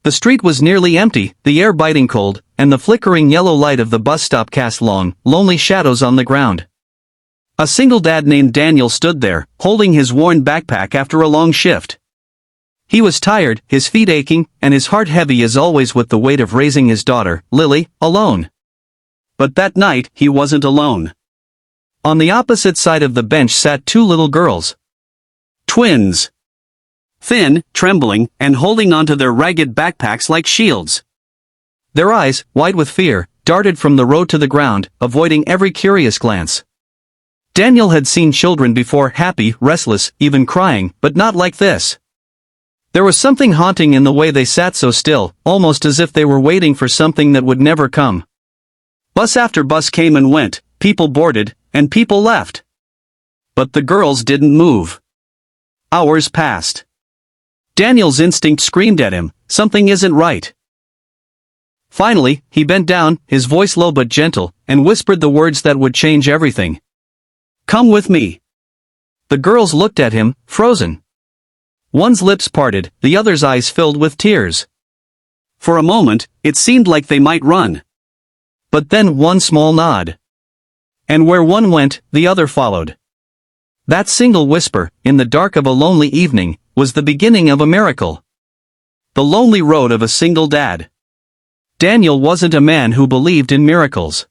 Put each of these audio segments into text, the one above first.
The street was nearly empty, the air biting cold, and the flickering yellow light of the bus stop cast long, lonely shadows on the ground. A single dad named Daniel stood there, holding his worn backpack after a long shift. He was tired, his feet aching, and his heart heavy as always with the weight of raising his daughter, Lily, alone. But that night, he wasn't alone. On the opposite side of the bench sat two little girls. Twins. Thin, trembling, and holding onto their ragged backpacks like shields. Their eyes, wide with fear, darted from the road to the ground, avoiding every curious glance. Daniel had seen children before, happy, restless, even crying, but not like this. There was something haunting in the way they sat so still, almost as if they were waiting for something that would never come. Bus after bus came and went, people boarded, and people left. But the girls didn't move. Hours passed. Daniel's instinct screamed at him, something isn't right. Finally, he bent down, his voice low but gentle, and whispered the words that would change everything. "Come with me." The girls looked at him, frozen. One's lips parted, the other's eyes filled with tears. For a moment, it seemed like they might run. But then one small nod. And where one went, the other followed. That single whisper, in the dark of a lonely evening, was the beginning of a miracle. The lonely road of a single dad. Daniel wasn't a man who believed in miracles.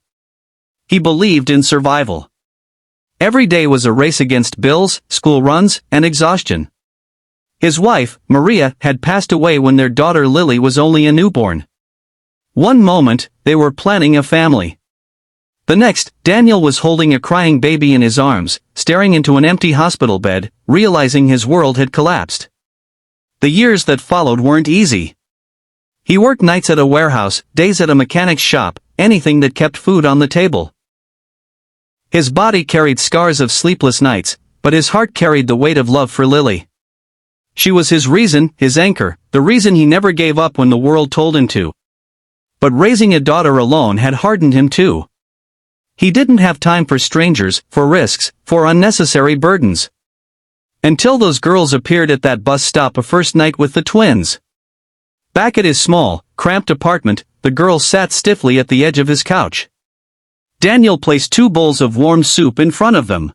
He believed in survival. Every day was a race against bills, school runs, and exhaustion. His wife, Maria, had passed away when their daughter Lily was only a newborn. One moment, they were planning a family. The next, Daniel was holding a crying baby in his arms, staring into an empty hospital bed, realizing his world had collapsed. The years that followed weren't easy. He worked nights at a warehouse, days at a mechanic's shop, anything that kept food on the table. His body carried scars of sleepless nights, but his heart carried the weight of love for Lily. She was his reason, his anchor, the reason he never gave up when the world told him to. But raising a daughter alone had hardened him too. He didn't have time for strangers, for risks, for unnecessary burdens. Until those girls appeared at that bus stop a first night with the twins. Back at his small, cramped apartment, the girl sat stiffly at the edge of his couch. Daniel placed 2 bowls of warm soup in front of them.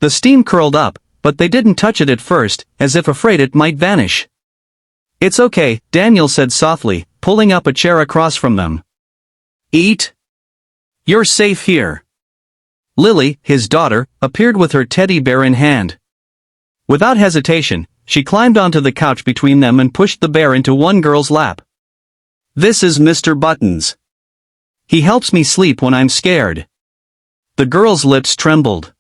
The steam curled up, but they didn't touch it at first, as if afraid it might vanish. "It's okay," Daniel said softly, pulling up a chair across from them. "Eat. You're safe here." Lily, his daughter, appeared with her teddy bear in hand. Without hesitation, she climbed onto the couch between them and pushed the bear into one girl's lap. "This is Mr. Buttons. He helps me sleep when I'm scared." The girl's lips trembled.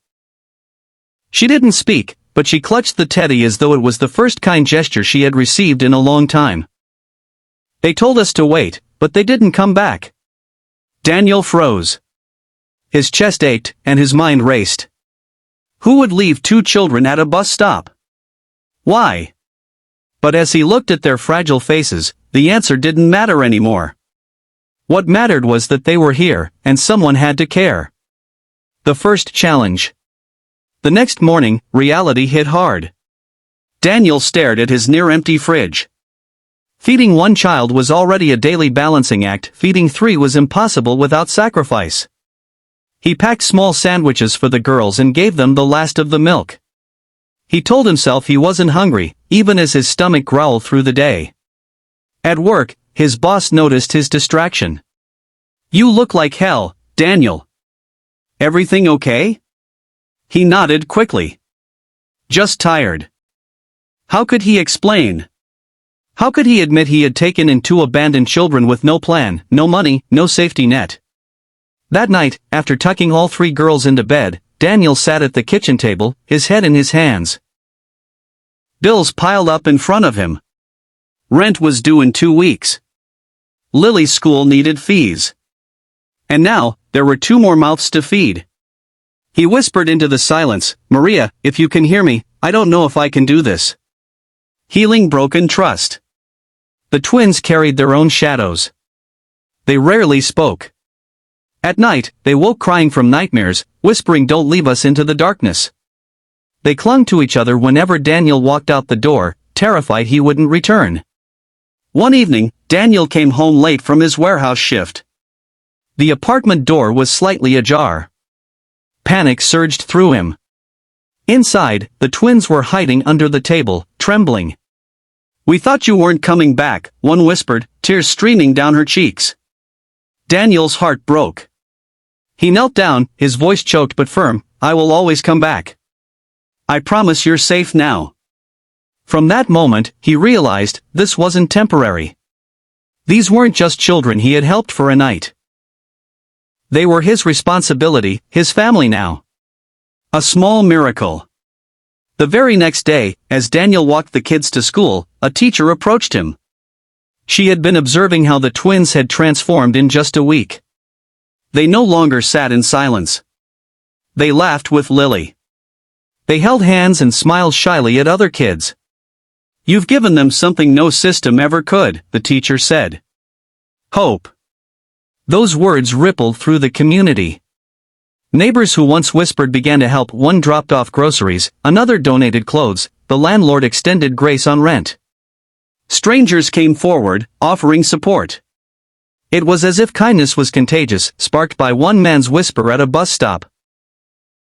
She didn't speak, but she clutched the teddy as though it was the first kind gesture she had received in a long time. "They told us to wait, but they didn't come back." Daniel froze. His chest ached, and his mind raced. Who would leave 2 children at a bus stop? Why? But as he looked at their fragile faces, the answer didn't matter anymore. What mattered was that they were here, and someone had to care. The first challenge. The next morning, reality hit hard. Daniel stared at his near-empty fridge. Feeding 1 child was already a daily balancing act, feeding 3 was impossible without sacrifice. He packed small sandwiches for the girls and gave them the last of the milk. He told himself he wasn't hungry, even as his stomach growled through the day. At work, his boss noticed his distraction. "You look like hell, Daniel. Everything okay?" He nodded quickly. "Just tired." How could he explain? How could he admit he had taken in 2 abandoned children with no plan, no money, no safety net? That night, after tucking all 3 girls into bed, Daniel sat at the kitchen table, his head in his hands. Bills piled up in front of him. Rent was due in 2 weeks. Lily's school needed fees. And now, there were 2 more mouths to feed. He whispered into the silence, "Maria, if you can hear me, I don't know if I can do this." Healing broken trust. The twins carried their own shadows. They rarely spoke. At night, they woke crying from nightmares, whispering, "Don't leave us into the darkness." They clung to each other whenever Daniel walked out the door, terrified he wouldn't return. One evening, Daniel came home late from his warehouse shift. The apartment door was slightly ajar. Panic surged through him. Inside, the twins were hiding under the table, trembling. "We thought you weren't coming back," one whispered, tears streaming down her cheeks. Daniel's heart broke. He knelt down, his voice choked but firm. "I will always come back. I promise you're safe now." From that moment, he realized this wasn't temporary. These weren't just children he had helped for a night. They were his responsibility, his family now. A small miracle. The very next day, as Daniel walked the kids to school, a teacher approached him. She had been observing how the twins had transformed in just a week. They no longer sat in silence. They laughed with Lily. They held hands and smiled shyly at other kids. "You've given them something no system ever could," the teacher said. Hope. Those words rippled through the community. Neighbors who once whispered began to help. One dropped off groceries, another donated clothes, the landlord extended grace on rent. Strangers came forward, offering support. It was as if kindness was contagious, sparked by one man's whisper at a bus stop.